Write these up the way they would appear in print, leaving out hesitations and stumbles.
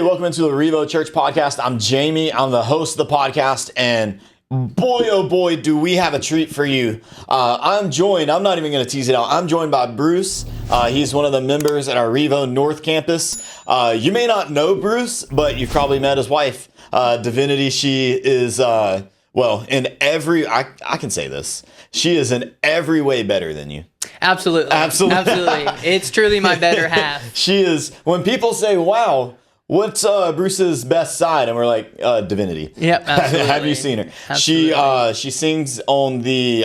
welcome into the REVO Church podcast. I'm Jamie. I'm the host of the podcast, and boy, oh boy, do we have a treat for you. I'm not even going to tease it out. I'm joined by Bruce. He's one of the members at our REVO North campus. You may not know Bruce, but you've probably met his wife, Divinity. She is, I can say this. She is in every way better than you. Absolutely. It's truly my better half. She is. When people say, wow, what's Bruce's best side? And we're like, Divinity. Yep, absolutely. Have you seen her? Absolutely. She sings on the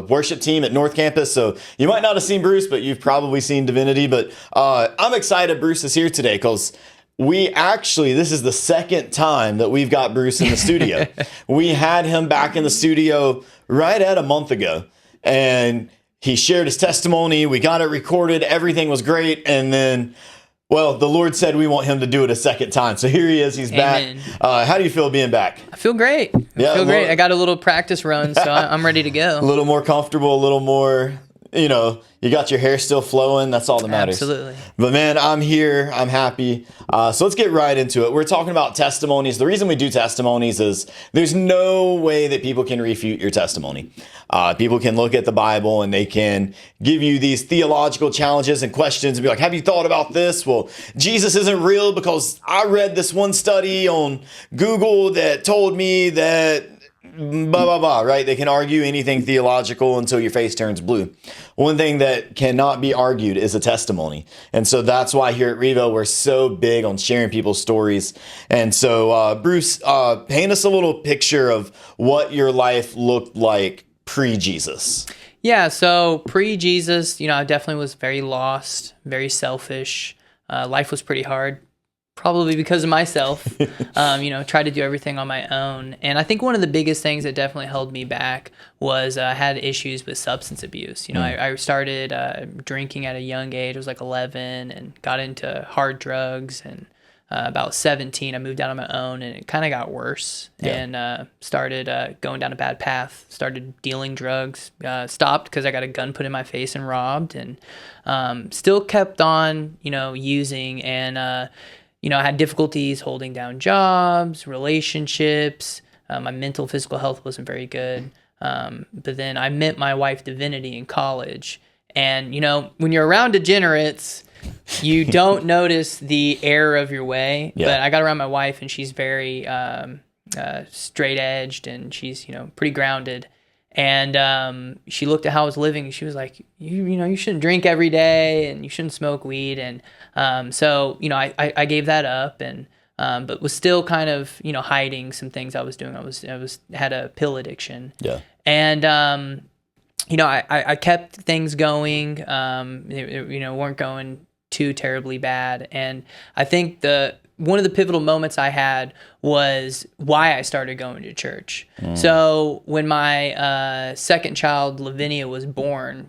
worship team at North Campus. So you might not have seen Bruce, but you've probably seen Divinity. But I'm excited Bruce is here today because this is the second time that we've got Bruce in the studio. We had him back in the studio right at a month ago. And he shared his testimony. We got it recorded. Everything was great. And then, well, the Lord said we want him to do it a second time. So here he is. He's Amen. Back. How do you feel being back? I feel great. I got a little practice run, so I'm ready to go. A little more comfortable, a little more, you got your hair still flowing. That's all that matters. Absolutely. But man, I'm here. I'm happy. So let's get right into it. We're talking about testimonies. The reason we do testimonies is there's no way that people can refute your testimony. People can look at the Bible and they can give you these theological challenges and questions and be like, have you thought about this? Well, Jesus isn't real because I read this one study on Google that told me that blah, blah, blah, right? They can argue anything theological until your face turns blue. One thing that cannot be argued is a testimony. And so that's why here at REVO, we're so big on sharing people's stories. And so, Bruce, paint us a little picture of what your life looked like pre-Jesus. Yeah, so pre-Jesus, I definitely was very lost, very selfish. Life was pretty hard. Probably because of myself, tried to do everything on my own. And I think one of the biggest things that definitely held me back was I had issues with substance abuse. I started drinking at a young age. I was like 11 and got into hard drugs. And about 17, I moved out on my own and it kind of got worse and started going down a bad path, started dealing drugs, stopped because I got a gun put in my face and robbed and still kept on, using and I had difficulties holding down jobs, relationships. My mental, physical health wasn't very good. But then I met my wife, Divinity, in college. And, when you're around degenerates, you don't notice the error of your way. Yeah. But I got around my wife, and she's very straight-edged, and she's, pretty grounded. And she looked at how I was living, and she was like, you shouldn't drink every day, and you shouldn't smoke weed. And so, I gave that up, and but was still kind of, hiding some things I was doing. I had a pill addiction. Yeah. And I kept things going. Weren't going too terribly bad. And I think one of the pivotal moments I had was why I started going to church. So when my second child, Lavinia, was born,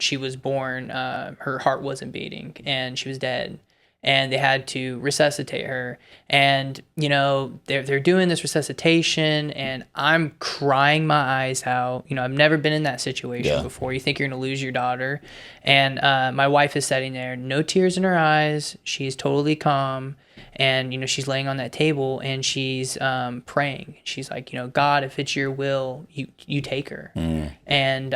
her heart wasn't beating and she was dead. And they had to resuscitate her. And, they're doing this resuscitation and I'm crying my eyes out. I've never been in that situation before. You think you're going to lose your daughter. And my wife is sitting there, no tears in her eyes. She's totally calm. And, she's laying on that table and she's praying. She's like, God, if it's your will, you take her. And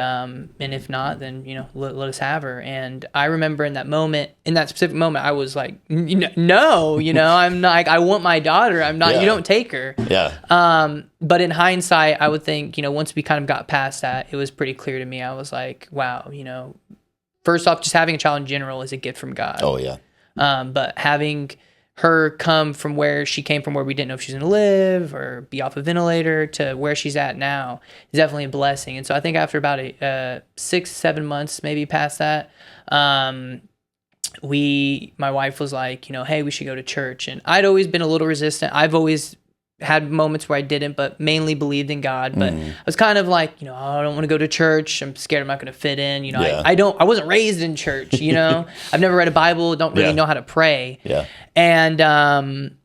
if not, then, let us have her. And I remember in that specific moment, I was like, no, I'm not, I want my daughter. I'm not, you don't take her. Yeah. But in hindsight, I would think, once we kind of got past that, it was pretty clear to me. I was like, wow, first off, just having a child in general is a gift from God. Oh, yeah. But having her come from where she came from, where we didn't know if she's going to live or be off a ventilator, to where she's at now is definitely a blessing. And so I think after about 6-7 months, maybe past that, my wife was like, hey, we should go to church. And I'd always been a little resistant. I've always had moments where I didn't, but mainly believed in God. But I was kind of like, I don't want to go to church. I'm scared I'm not going to fit in. I wasn't raised in church, I've never read a Bible, don't really know how to pray. Yeah. And,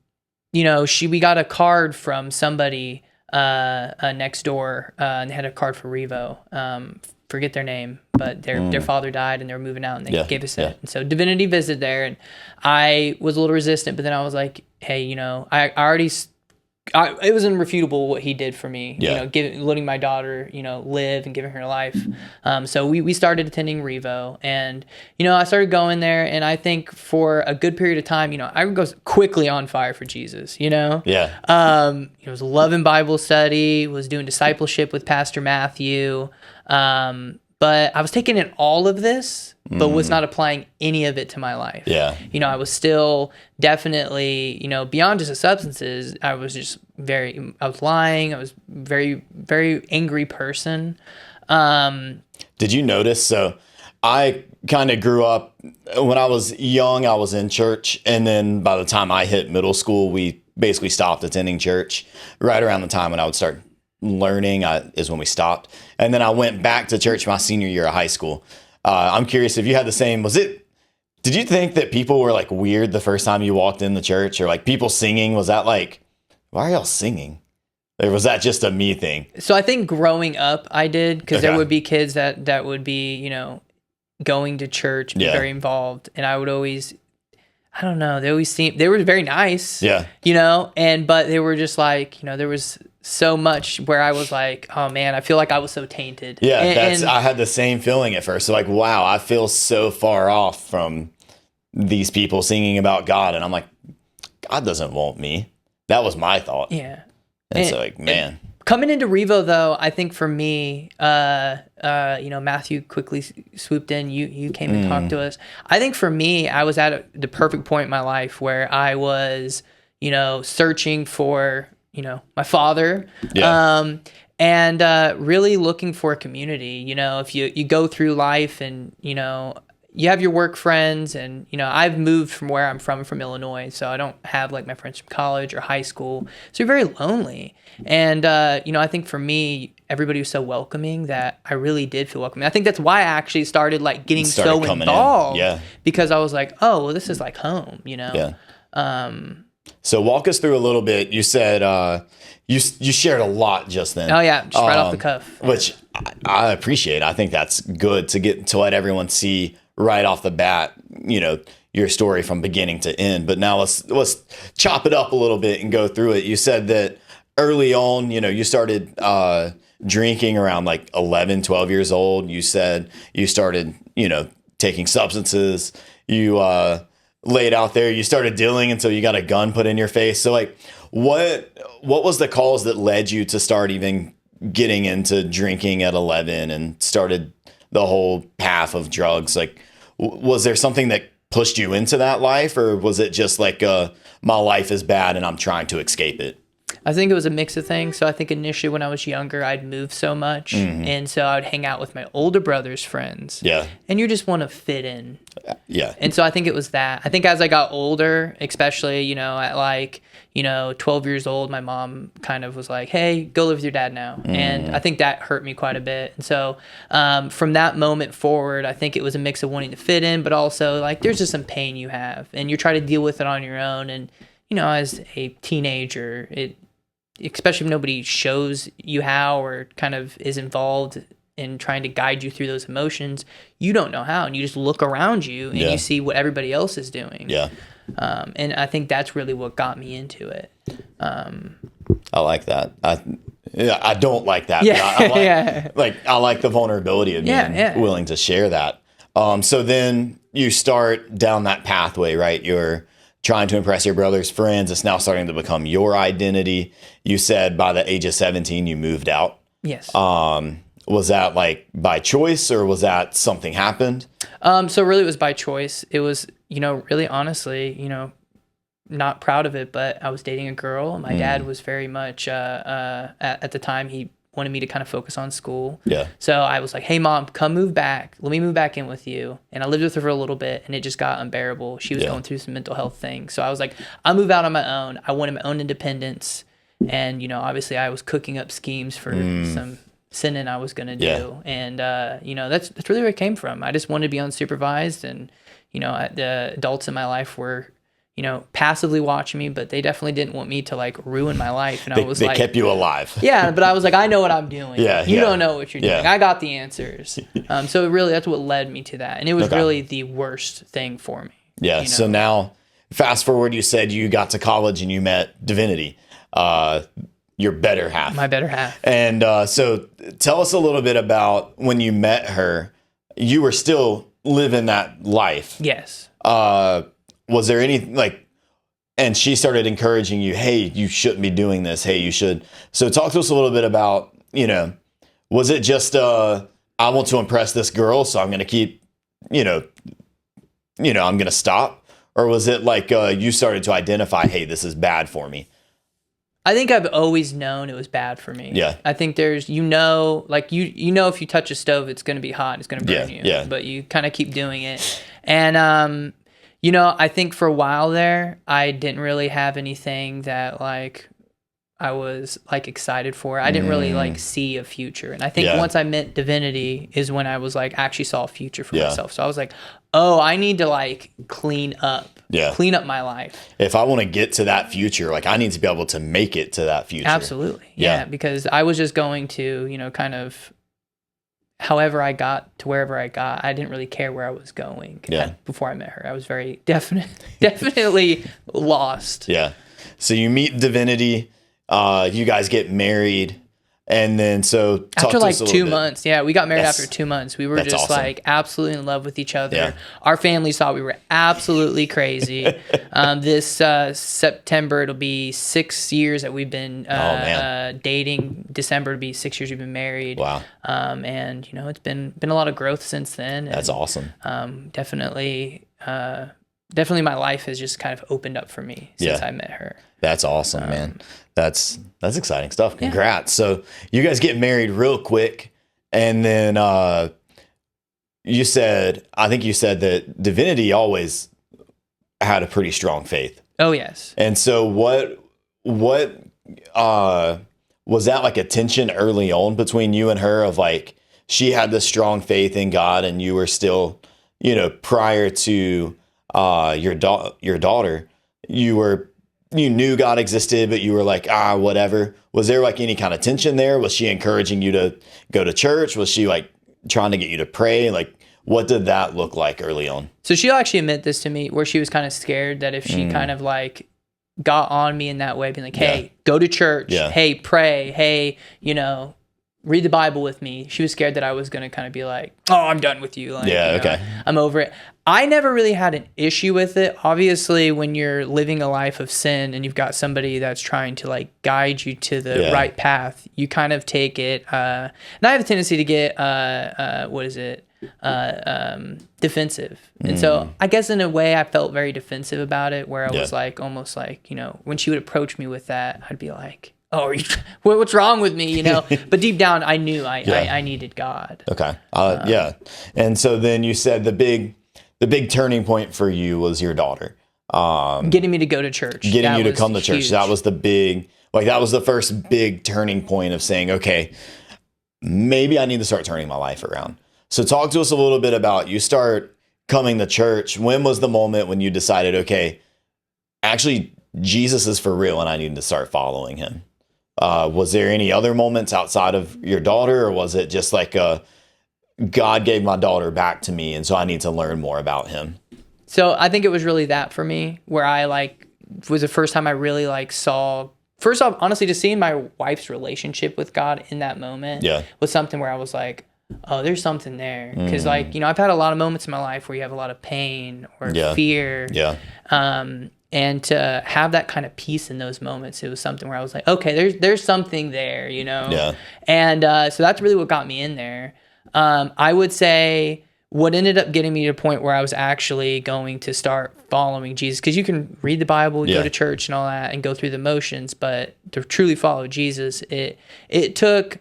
we got a card from somebody next door, and they had a card for REVO, forget their name, but their father died and they were moving out and they gave us it. And so Divinity visited there, and I was a little resistant, but then I was like, hey, you know, I already, it was irrefutable what he did for me, you know, letting my daughter, you know, live and giving her life. So we started attending REVO, and, you know, I started going there, and I think for a good period of time, you know, I was quickly on fire for Jesus, you know? Yeah. I was loving Bible study, was doing discipleship with Pastor Matthew. But I was taking in all of this, but was not applying any of it to my life. Yeah. You know, I was still definitely, you know, beyond just the substances, I was lying. I was very, very angry person. Did you notice? So I kind of grew up when I was young, I was in church. And then by the time I hit middle school, we basically stopped attending church. Right around the time when I would start learning is when we stopped. And then I went back to church my senior year of high school. I'm curious if you had the same, did you think that people were like weird the first time you walked in the church, or like people singing? Was that like, why are y'all singing? Or was that just a me thing? So I think growing up I did, because there would be kids that would be, you know, going to church, be very involved. And I would always, I don't know, they were very nice, you know, but they were just like, you know, there was so much where I was like, oh man, I feel like I was so tainted. Yeah, I had the same feeling at first. So like, wow, I feel so far off from these people singing about God. And I'm like, God doesn't want me. That was my thought. Yeah. And so like, man. Coming into REVO though, I think for me, you know, Matthew quickly swooped in. You came and talked to us. I think for me, I was at the perfect point in my life where I was, you know, searching for, you know, my father, and really looking for a community. You know, if you go through life and, you know, you have your work friends, and, you know, I've moved from where I'm from Illinois, so I don't have like my friends from college or high school. So you're very lonely. And, you know, I think for me, everybody was so welcoming that I really did feel welcoming. I think that's why I actually started like getting so involved, because I was like, oh, well, this is like home, you know? Yeah. So walk us through a little bit. You said you shared a lot just then. Oh yeah, just right off the cuff. Which I appreciate. I think that's good to let everyone see right off the bat, you know, your story from beginning to end. But now let's chop it up a little bit and go through it. You said that early on, you know, you started drinking around like 11, 12 years old. You said you started, you know, taking substances. You laid out there, you started dealing until you got a gun put in your face. So like, what was the cause that led you to start even getting into drinking at 11 and started the whole path of drugs? Like, was there something that pushed you into that life, or was it just like my life is bad and I'm trying to escape it? I think it was a mix of things. So I think initially when I was younger, I'd moved so much. And so I would hang out with my older brother's friends. Yeah. And you just want to fit in. Yeah. And so I think it was that. I think as I got older, especially, you know, at like, you know, 12 years old, my mom kind of was like, hey, go live with your dad now. And I think that hurt me quite a bit. And so from that moment forward, I think it was a mix of wanting to fit in, but also like there's just some pain you have and you try to deal with it on your own. And, you know, as a teenager, especially if nobody shows you how or kind of is involved in trying to guide you through those emotions, you don't know how, and you just look around you and you see what everybody else is doing. Yeah. And I think that's really what got me into it. I like that. I don't like that. Yeah. I like the vulnerability of being willing to share that. So then you start down that pathway, right? You're trying to impress your brother's friends. It's now starting to become your identity. You said by the age of 17, you moved out. Yes. Was that like by choice, or was that something happened? So really it was by choice. It was, you know, really honestly, you know, not proud of it, but I was dating a girl. My dad was very much, at the time, he wanted me to kind of focus on school. Yeah. So I was like, hey mom, come move back. Let me move back in with you. And I lived with her for a little bit, and it just got unbearable. She was going through some mental health things. So I was like, I'll move out on my own. I wanted my own independence. And, you know, obviously I was cooking up schemes for some sinning I was going to do. And, you know, that's really where it came from. I just wanted to be unsupervised. And, you know, the adults in my life were, passively watching me, but they definitely didn't want me to like ruin my life. And They kept you alive. Yeah, but I was like, I know what I'm doing. You don't know what you're doing. Yeah. I got the answers. So really, that's what led me to that. And it was really the worst thing for me. Yeah. So now, fast forward, you said you got to college and you met Divinity, your better half. My better half. And so tell us a little bit about when you met her. You were still living that life. Yes. Was there any and she started encouraging you, hey, you shouldn't be doing this. Hey, you should. So talk to us a little bit about, was it just, I want to impress this girl, so I'm going to keep, I'm going to stop? Or was it like you started to identify, hey, this is bad for me? I think I've always known it was bad for me. Yeah. I think there's, if you touch a stove, it's going to be hot. It's going to burn you. Yeah. But you kind of keep doing it. And, I think for a while there, I didn't really have anything that like I was like excited for. I didn't really like see a future. And I think once I met Divinity is when I was like actually saw a future for myself. So I was like, oh, I need to like clean up my life. If I want to get to that future, like I need to be able to make it to that future. Absolutely. Yeah. Because I was just going to, kind of however I got to wherever I got, I didn't really care where I was going. Before I met her, I was very definitely lost. Yeah. So you meet Divinity, you guys get married. And then after like 2 months, we got married after 2 months. We were just awesome. like absolutely in love with each other. Yeah. Our families thought we were absolutely crazy. This September, it'll be 6 years that we've been dating. December to be 6 years we've been married. Wow. And it's been a lot of growth since then. That's awesome. Definitely my life has just kind of opened up for me since I met her. That's awesome, man. That's exciting stuff. Congrats. So you guys get married real quick. And then I think you said that Divinity always had a pretty strong faith. Oh, yes. And so what was that like a tension early on between you and her of like, she had this strong faith in God and you were still, prior to your daughter, you knew God existed, but you were like, whatever. Was there like any kind of tension there? Was she encouraging you to go to church? Was she like trying to get you to pray? Like, what did that look like early on? So she'll actually admit this to me, where she was kind of scared that if she kind of like got on me in that way, being like, hey, go to church. Hey, pray. Hey, read the Bible with me. She was scared that I was going to kind of be like, oh, I'm done with you. Like, I'm over it. I never really had an issue with it. Obviously, when you're living a life of sin and you've got somebody that's trying to like guide you to the right path, you kind of take it. And I have a tendency to get, defensive. And so I guess in a way I felt very defensive about it, where I was like, almost like, when she would approach me with that, I'd be like, oh, what's wrong with me? But deep down, I knew I needed God. Okay. And so then you said the big turning point for you was your daughter. Getting me to go to church. Getting you to come to church. Huge. That was that was the first big turning point of saying, okay, maybe I need to start turning my life around. So talk to us a little bit about, you start coming to church. When was the moment when you decided, okay, actually Jesus is for real and I need to start following him? Was there any other moments outside of your daughter, or was it just like God gave my daughter back to me and so I need to learn more about him? So I think it was really that for me, where I was the first time I really saw, first off, honestly, just seeing my wife's relationship with God in that moment was something where I was like, oh, there's something there. Because I've had a lot of moments in my life where you have a lot of pain or fear. And to have that kind of peace in those moments, it was something where I was like, okay, there's something there, And so that's really what got me in there. I would say what ended up getting me to a point where I was actually going to start following Jesus, because you can read the Bible, go to church and all that, and go through the motions, but to truly follow Jesus, it took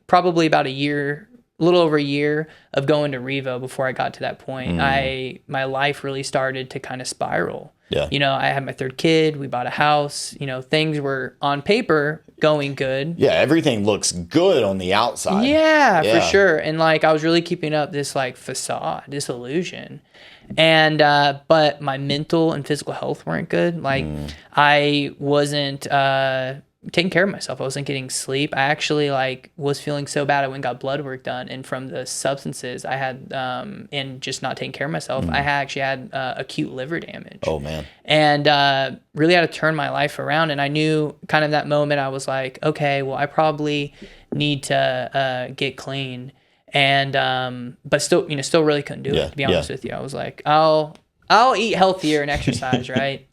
probably about a little over a year of going to REVO before I got to that point. My life really started to kind of spiral. Yeah. You know, I had my third kid, we bought a house, you know, things were on paper going good. Yeah, everything looks good on the outside. Yeah, Yeah. for sure. And like I was really keeping up this like facade, this illusion. And but my mental and physical health weren't good. Like I wasn't taking care of myself. I wasn't getting sleep. I actually like was feeling so bad I went and got blood work done, and from the substances I had and just not taking care of myself, I actually had acute liver damage. Oh man. And really had to turn my life around. And I knew kind of that moment I was like, okay, well, I probably need to get clean. And but still, you know, still really couldn't do it, to be honest with you. I was like, I'll eat healthier and exercise, right?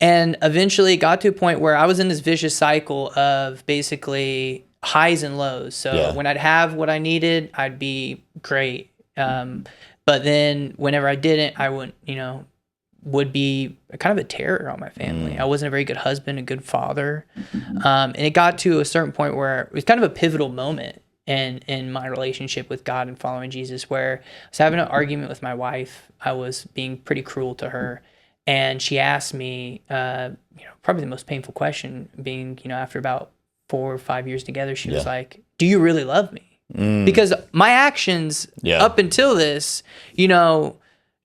And eventually got to a point where I was in this vicious cycle of basically highs and lows. So when I'd have what I needed, I'd be great. But then whenever I didn't, I wouldn't, you know, would be kind of a terror on my family. I wasn't a very good husband, a good father. And it got to a certain point where it was kind of a pivotal moment in my relationship with God and following Jesus, where I was having an argument with my wife. I was being pretty cruel to her. And she asked me, you know, probably the most painful question, being, you know, after about 4 or 5 years together, she was like, "Do you really love me?" Because my actions up until this, you know,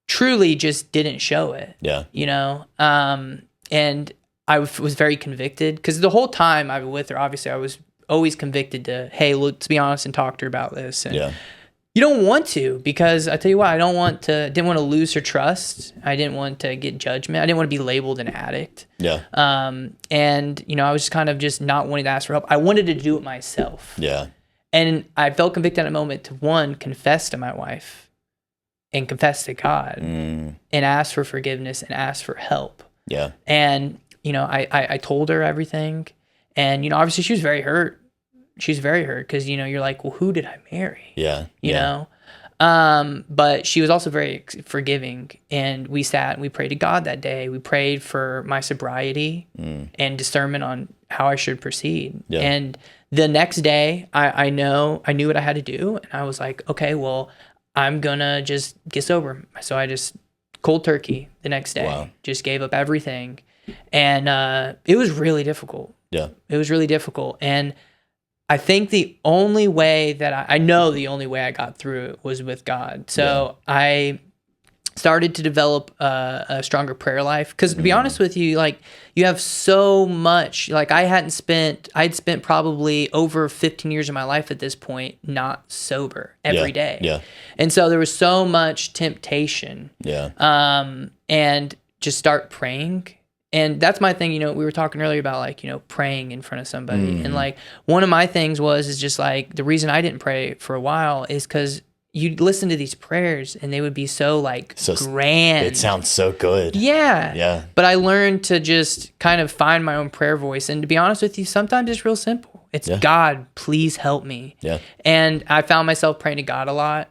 truly just didn't show it. Yeah. You know, and I was very convicted because the whole time I was with her, obviously, I was always convicted to, hey, let's be honest and talk to her about this. And you don't want to, because I tell you what, I didn't want to lose her trust. I didn't want to get judgment. I didn't want to be labeled an addict. Yeah. And you know, I was kind of just not wanting to ask for help. I wanted to do it myself. Yeah. And I felt convicted at a moment to, one, confess to my wife and confess to God and ask for forgiveness and ask for help. Yeah. And, you know, I told her everything. And, you know, obviously she was very hurt. She's very hurt because, you know, you're like, well, who did I marry? Yeah. You know? But she was also very forgiving. And we sat and we prayed to God that day. We prayed for my sobriety and discernment on how I should proceed. Yeah. And the next day, I knew what I had to do. And I was like, okay, well, I'm going to just get sober. So I just cold turkey the next day, just gave up everything. And it was really difficult. Yeah. It was really difficult. And I think the only way that I know the only way I got through it was with God. So I started to develop a stronger prayer life. Because to be honest with you, like, you have so much, like I'd spent probably over 15 years of my life at this point not sober every day. Yeah. And so there was so much temptation. Yeah. And just start praying. And that's my thing, you know, we were talking earlier about, like, you know, praying in front of somebody. And like, one of my things is just like, the reason I didn't pray for a while is because you'd listen to these prayers and they would be so like grand. It sounds so good. Yeah. Yeah. But I learned to just kind of find my own prayer voice. And to be honest with you, sometimes it's real simple. It's God, please help me. Yeah. And I found myself praying to God a lot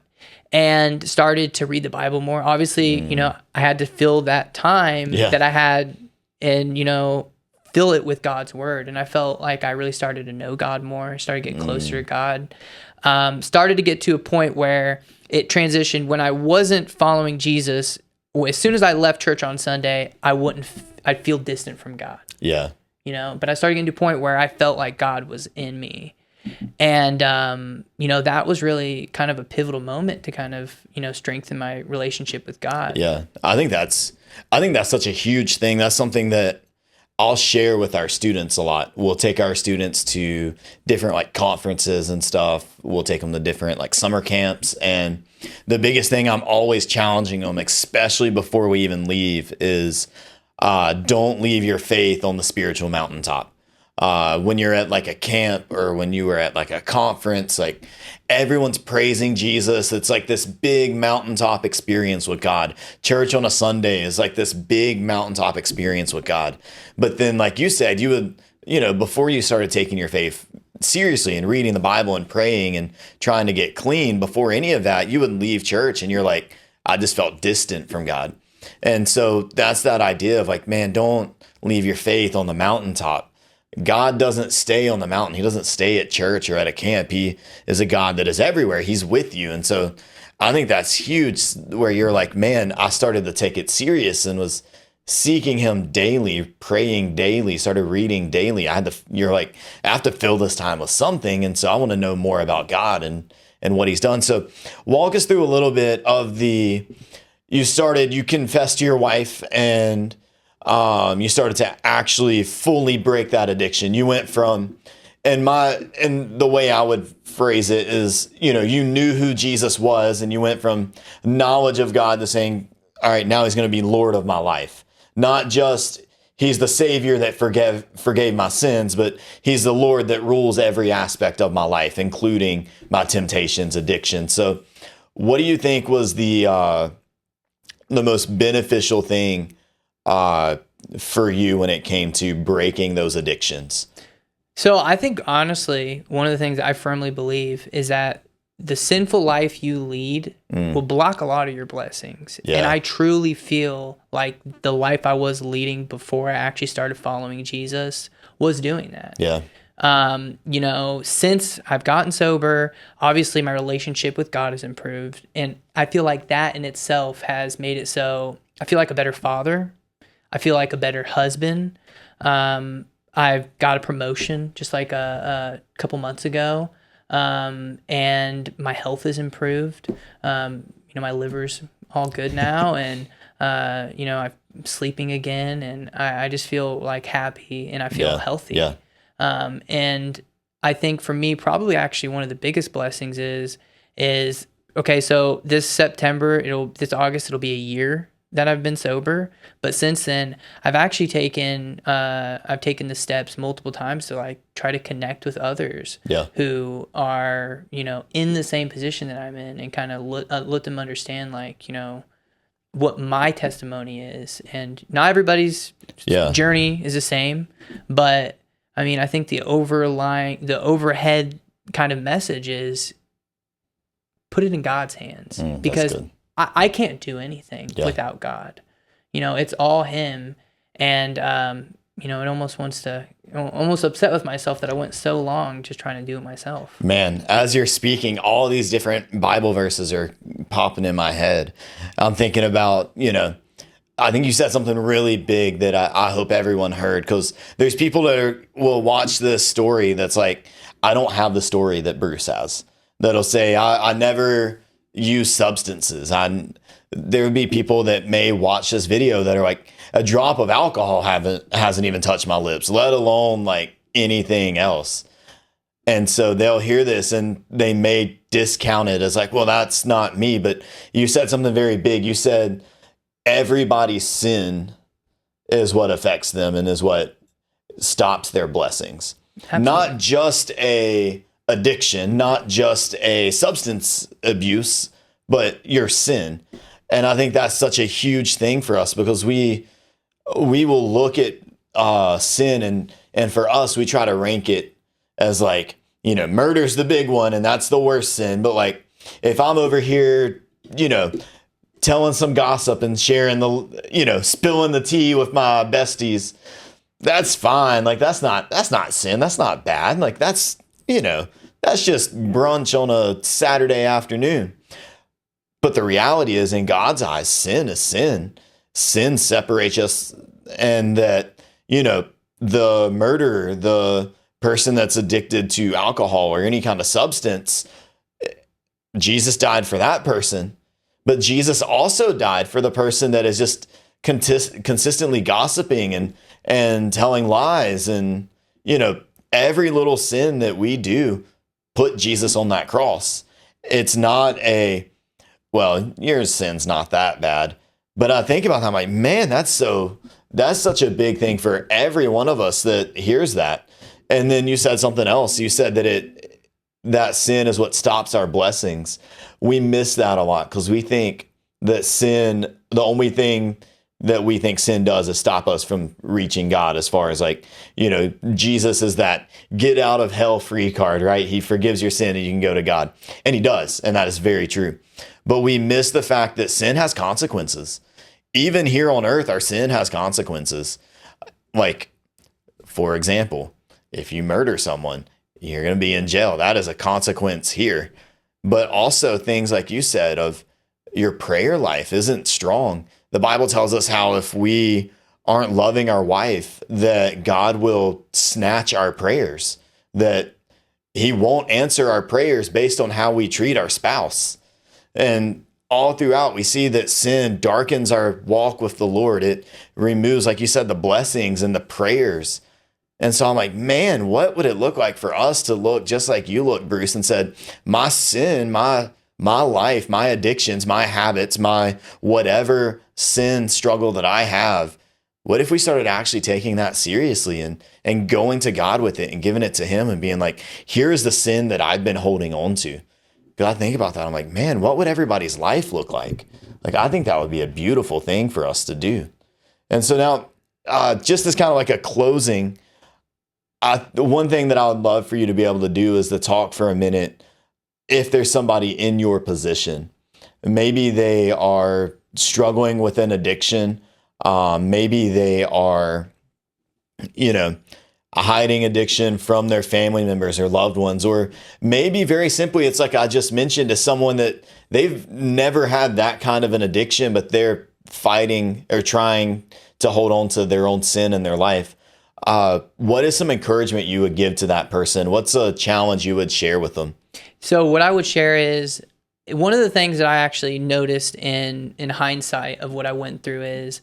and started to read the Bible more. Obviously, you know, I had to fill that time that I had and, you know, fill it with God's word. And I felt like I really started to know God more, started to get closer to God, started to get to a point where it transitioned when I wasn't following Jesus. As soon as I left church on Sunday, I'd feel distant from God. Yeah. You know, but I started getting to a point where I felt like God was in me. And, you know, that was really kind of a pivotal moment to kind of, you know, strengthen my relationship with God. Yeah. I think that's such a huge thing. That's something that I'll share with our students a lot. We'll take our students to different like conferences and stuff. We'll take them to different like summer camps. And the biggest thing I'm always challenging them, especially before we even leave, is don't leave your faith on the spiritual mountaintop. When you're at like a camp or when you were at like a conference, like everyone's praising Jesus. It's like this big mountaintop experience with God. Church on a Sunday is like this big mountaintop experience with God. But then, like you said, you would, you know, before you started taking your faith seriously and reading the Bible and praying and trying to get clean, before any of that, you would leave church and you're like, I just felt distant from God. And so that's that idea of like, man, don't leave your faith on the mountaintop. God doesn't stay on the mountain. He doesn't stay at church or at a camp. He is a God that is everywhere. He's with you. And so I think that's huge, where you're like, man, I started to take it serious and was seeking him daily, praying daily, started reading daily. You're like, I have to fill this time with something. And so I want to know more about God and what he's done. So walk us through a little bit of you confessed to your wife, and you started to actually fully break that addiction. You went from, and the way I would phrase it is, you knew who Jesus was, and you went from knowledge of God to saying, all right, now he's going to be Lord of my life. Not just he's the Savior that forgave my sins, but he's the Lord that rules every aspect of my life, including my temptations, addiction. So what do you think was the most beneficial thing for you when it came to breaking those addictions? So I think, honestly, one of the things I firmly believe is that the sinful life you lead will block a lot of your blessings. Yeah. And I truly feel like the life I was leading before I actually started following Jesus was doing that. Yeah. Since I've gotten sober, obviously my relationship with God has improved. And I feel like that in itself has made it so I feel like a better father. I feel like a better husband. I've got a promotion just like a couple months ago. And my health is improved. My liver's all good now, and I'm sleeping again, and I just feel like happy, and I feel healthy. Yeah. And I think for me, probably actually one of the biggest blessings is okay. So this August, it'll be a year that I've been sober. But since then, I've actually taken the steps multiple times to like try to connect with others who are, in the same position that I'm in, and kind of let them understand, like, what my testimony is. And not everybody's journey is the same, but I mean, I think the overhead kind of message is put it in God's hands, because I can't do anything without God. It's all him. And, it almost upset with myself that I went so long just trying to do it myself. Man, as you're speaking, all these different Bible verses are popping in my head. I'm thinking about, I think you said something really big that I hope everyone heard, because there's people that will watch this story that's like, I don't have the story that Bruce has. That'll say, I never use substances. There would be people that may watch this video that are like, a drop of alcohol hasn't even touched my lips, let alone like anything else. And so they'll hear this and they may discount it as like, well, that's not me. But you said something very big. You said everybody's sin is what affects them and is what stops their blessings. Absolutely. Not just a addiction, not just a substance abuse, but your sin. And I think that's such a huge thing for us, because we will look at sin and for us, we try to rank it as like, murder's the big one and that's the worst sin. But like, if I'm over here, telling some gossip and sharing spilling the tea with my besties, that's fine. Like, that's not sin. That's not bad. Like, that's just brunch on a Saturday afternoon. But the reality is, in God's eyes, sin is sin. Sin separates us, and that, the murderer, the person that's addicted to alcohol or any kind of substance, Jesus died for that person. But Jesus also died for the person that is just consistently gossiping and telling lies. And, every little sin that we do, put Jesus on that cross. It's not your sin's not that bad. But I think about that, I'm like, man, that's such a big thing for every one of us that hears that. And then you said something else. You said that sin is what stops our blessings. We miss that a lot, because we think that sin, the only thing that we think sin does is stop us from reaching God, as far as like, Jesus is that get out of hell free card, right? He forgives your sin and you can go to God. And he does. And that is very true. But we miss the fact that sin has consequences. Even here on earth, our sin has consequences. Like, for example, if you murder someone, you're going to be in jail. That is a consequence here. But also things like you said of your prayer life isn't strong. The Bible tells us how if we aren't loving our wife, that God will snatch our prayers, that he won't answer our prayers based on how we treat our spouse. And all throughout, we see that sin darkens our walk with the Lord. It removes, like you said, the blessings and the prayers. And so I'm like, man, what would it look like for us to look just like you look, Bruce, and said, my sin, my life, my addictions, my habits, my whatever sin struggle that I have, what if we started actually taking that seriously and going to God with it and giving it to him and being like, here is the sin that I've been holding on to. Because I think about that, I'm like, man, what would everybody's life look like? Like, I think that would be a beautiful thing for us to do. And so now, just as kind of like a closing, the one thing that I would love for you to be able to do is to talk for a minute. If there's somebody in your position, maybe they are struggling with an addiction. Maybe they are, hiding addiction from their family members or loved ones, or maybe very simply, it's like I just mentioned, to someone that they've never had that kind of an addiction, but they're fighting or trying to hold on to their own sin in their life. What is some encouragement you would give to that person? What's a challenge you would share with them? So what I would share is, one of the things that I actually noticed in hindsight of what I went through is,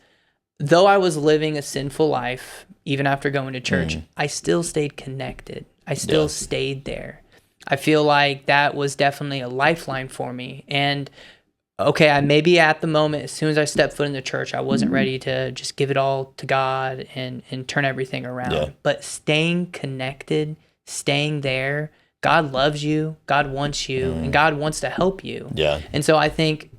though I was living a sinful life, even after going to church, I still stayed connected. I still stayed there. I feel like that was definitely a lifeline for me. And okay, I maybe at the moment, as soon as I stepped foot in the church, I wasn't ready to just give it all to God and turn everything around. Yeah. But staying connected, staying there, God loves you, God wants you, and God wants to help you. Yeah. And so I think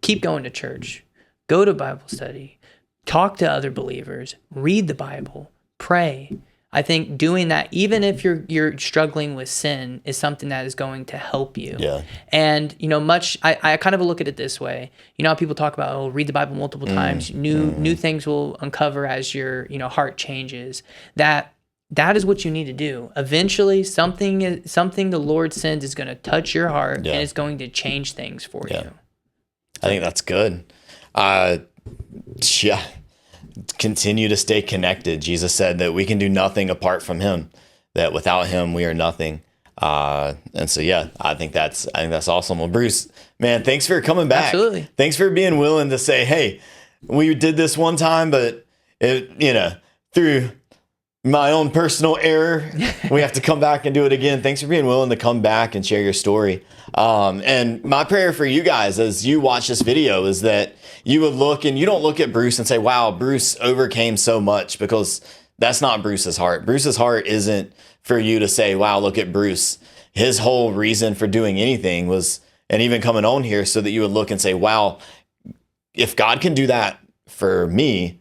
keep going to church, go to Bible study, talk to other believers, read the Bible, pray. I think doing that, even if you're struggling with sin, is something that is going to help you. Yeah. And I kind of look at it this way. You know how people talk about, read the Bible multiple times. New things will uncover as your heart changes. That is what you need to do. Eventually, something the Lord sends is going to touch your heart, and it's going to change things for you. I think that's good. Continue to stay connected. Jesus said that we can do nothing apart from him, that without him we are nothing. And so, I think that's awesome. Well, Bruce, man, thanks for coming back. Absolutely. Thanks for being willing to say, hey, we did this one time, but through my own personal error, we have to come back and do it again. Thanks for being willing to come back and share your story. And my prayer for you guys as you watch this video is that you would look, and you don't look at Bruce and say, wow, Bruce overcame so much, because that's not Bruce's heart. Bruce's heart isn't for you to say, wow, look at Bruce. His whole reason for doing anything was, and even coming on here, so that you would look and say, wow, if God can do that for me,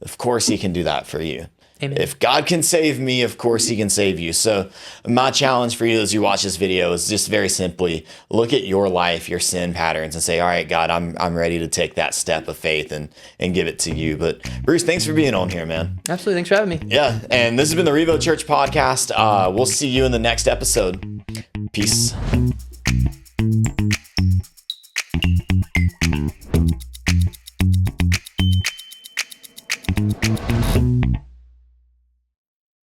of course he can do that for you. Amen. If God can save me, of course he can save you. So my challenge for you as you watch this video is just very simply look at your life, your sin patterns, and say, all right, God, I'm ready to take that step of faith and give it to you. But Bruce, thanks for being on here, man. Absolutely. Thanks for having me. Yeah. And this has been the REVO Church podcast. We'll see you in the next episode. Peace.